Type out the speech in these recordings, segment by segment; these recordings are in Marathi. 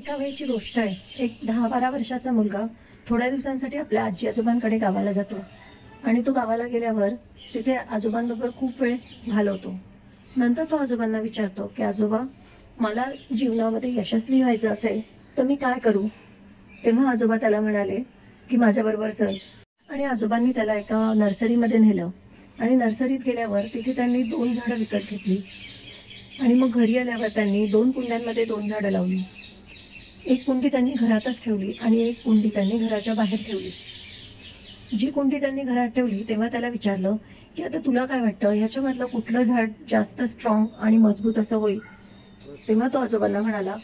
एका वेळची गोष्ट आहे. एक 10-12 वर्षाचा मुलगा थोड्या दिवसांसाठी आपल्या आजी आजोबांकडे गावाला जातो आणि तो गावाला गेल्यावर तिथे आजोबांबरोबर खूप वेळ घालवतो. नंतर तो आजोबांना विचारतो की आजोबा, मला जीवनामध्ये यशस्वी व्हायचं असेल तर मी काय करू? तेव्हा आजोबा त्याला म्हणाले की माझ्याबरोबर चल. आणि आजोबांनी त्याला एका नर्सरीमध्ये नेलं आणि नर्सरीत गेल्यावर तिथे त्यांनी 2 झाडं विकत घेतली आणि मग घरी आल्यावर त्यांनी 2 कुंड्यांमध्ये 2 झाडं लावली. एक कुंडी त्यांनी घरातच ठेवली आणि एक कुंडी त्यांनी घराच्या बाहेर ठेवली. जी कुंडी त्यांनी घरात ठेवली तेव्हा त्याला विचारलं की आता तुला काय वाटतं, ह्याच्यामधलं कुठलं झाड जास्त स्ट्रॉंग आणि मजबूत असं होईल? तेव्हा तो आजोबांना म्हणाला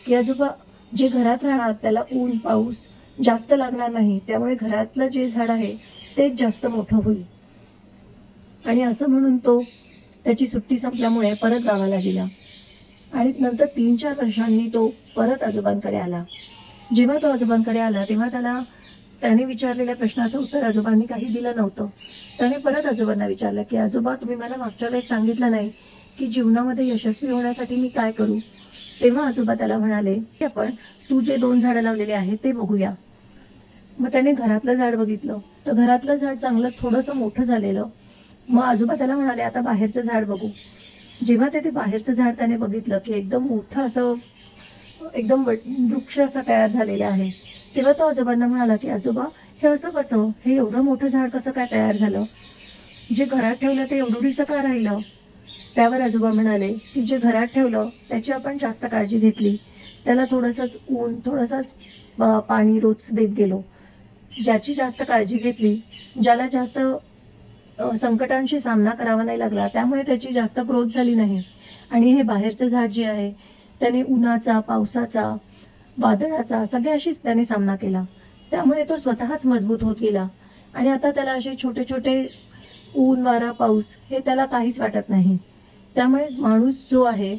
की आजोबा, जे घरात राहणार त्याला ऊन पाऊस जास्त लागणार नाही, त्यामुळे घरातलं जे झाड आहे तेच जास्त मोठं होईल. आणि असं म्हणून तो त्याची सुट्टी संपल्यामुळे परत गावाला गेला आणि नंतर 3-4 वर्षांनी तो परत आजोबांकडे आला. जेव्हा तो आजोबांकडे आला तेव्हा त्याने विचारलेल्या प्रश्नाचं उत्तर आजोबांनी काही दिलं नव्हतं. त्याने परत आजोबांना विचारलं की आजोबा, तुम्ही मला मागच्या वेळेस सांगितलं नाही की जीवनामध्ये यशस्वी होण्यासाठी मी काय करू? तेव्हा आजोबा त्याला म्हणाले की आपण तू जे 2 झाडं लावलेले आहेत ते बघूया. मग त्याने घरातलं झाड बघितलं तर घरातलं झाड चांगलं थोडंसं मोठं झालेलं. मग आजोबा त्याला म्हणाले आता बाहेरचं झाड बघू. जेव्हा ते बाहेरचं झाड त्याने बघितलं की एकदम मोठं असं एकदम वृक्ष असा तयार झालेला आहे, तेव्हा तो आजोबांना म्हणाला की आजोबा, हे असं कसं, हे एवढं मोठं झाड कसं काय तयार झालं? जे घरात ठेवलं ते एवढुढीसं का राहिलं? त्यावर आजोबा म्हणाले की जे घरात ठेवलं त्याची आपण जास्त काळजी घेतली, त्याला थोडंसंच ऊन थोडंसंच पाणी रोज देत गेलो. ज्याची जास्त काळजी घेतली, ज्याला जास्त संकटांशी सामना करावा नाही लागला, त्यामुळे त्याची जास्त ग्रोथ झाली नाही. आणि हे बाहेरचं झाड जे आहे त्याने उन्हाचा पावसाचा वादळाचा सगळ्याशीच त्याने सामना केला, त्यामुळे तो स्वतःच मजबूत होत गेला. आणि आता त्याला असे छोटे छोटे ऊन वारा पाऊस हे त्याला काहीच वाटत नाही. त्यामुळे माणूस जो आहे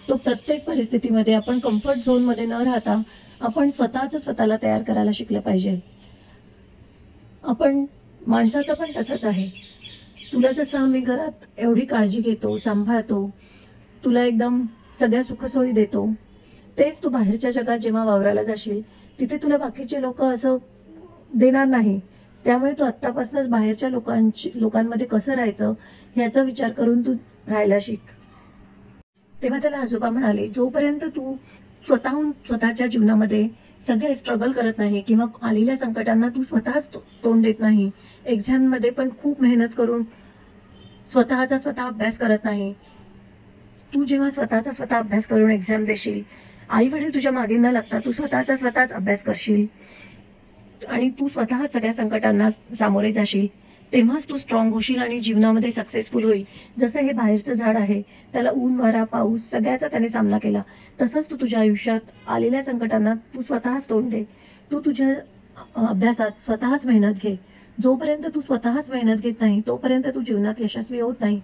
तो प्रत्येक परिस्थितीमध्ये आपण कम्फर्ट झोनमध्ये न राहता आपण स्वतःला तयार करायला शिकलं पाहिजे. आपण माणसाचं पण तसंच आहे. तुला जसं आम्ही घरात एवढी काळजी घेतो, सांभाळतो, तुला एकदम सगळ्या सुखसोयी देतो, तेच तू बाहेरच्या जगात जेव्हा वावरायला जाशील तिथे तुला बाकीचे लोक असं देणार नाही. त्यामुळे तू आत्तापासूनच बाहेरच्या लोकांमध्ये कसं राहायचं ह्याचा विचार करून तू राहायला शिक. तेव्हा त्याला आजोबा म्हणाले, जोपर्यंत तू स्वतःहून स्वतःच्या जीवनामध्ये सगळे स्ट्रगल करत नाही किंवा आलेल्या संकटांना तू स्वतःच तोंड देत नाही, एक्झाममध्ये पण खूप मेहनत करून स्वतः अभ्यास करत नाही, तू जेव्हा स्वतः अभ्यास करून एक्झाम देशील, आई वडील तुझ्या मागे न लागता तू स्वतःच अभ्यास करशील आणि तू स्वतः सगळ्या संकटांना सामोरे जाशील, तेव्हाच तू स्ट्रॉंग होशील आणि जीवनामध्ये सक्सेसफुल होईल. जसं हे बाहेरचं झाड आहे, त्याला ऊन वारा पाऊस सगळ्याचा त्याने सामना केला, तसंच तू तुझ्या आयुष्यात आलेल्या संकटांना तू स्वतःच तोंड दे. तू तुझ्या अभ्यासात स्वतःच मेहनत घे. जोपर्यंत तू स्वतःच मेहनत घेत नाही तोपर्यंत तू जीवनात यशस्वी होत नाही.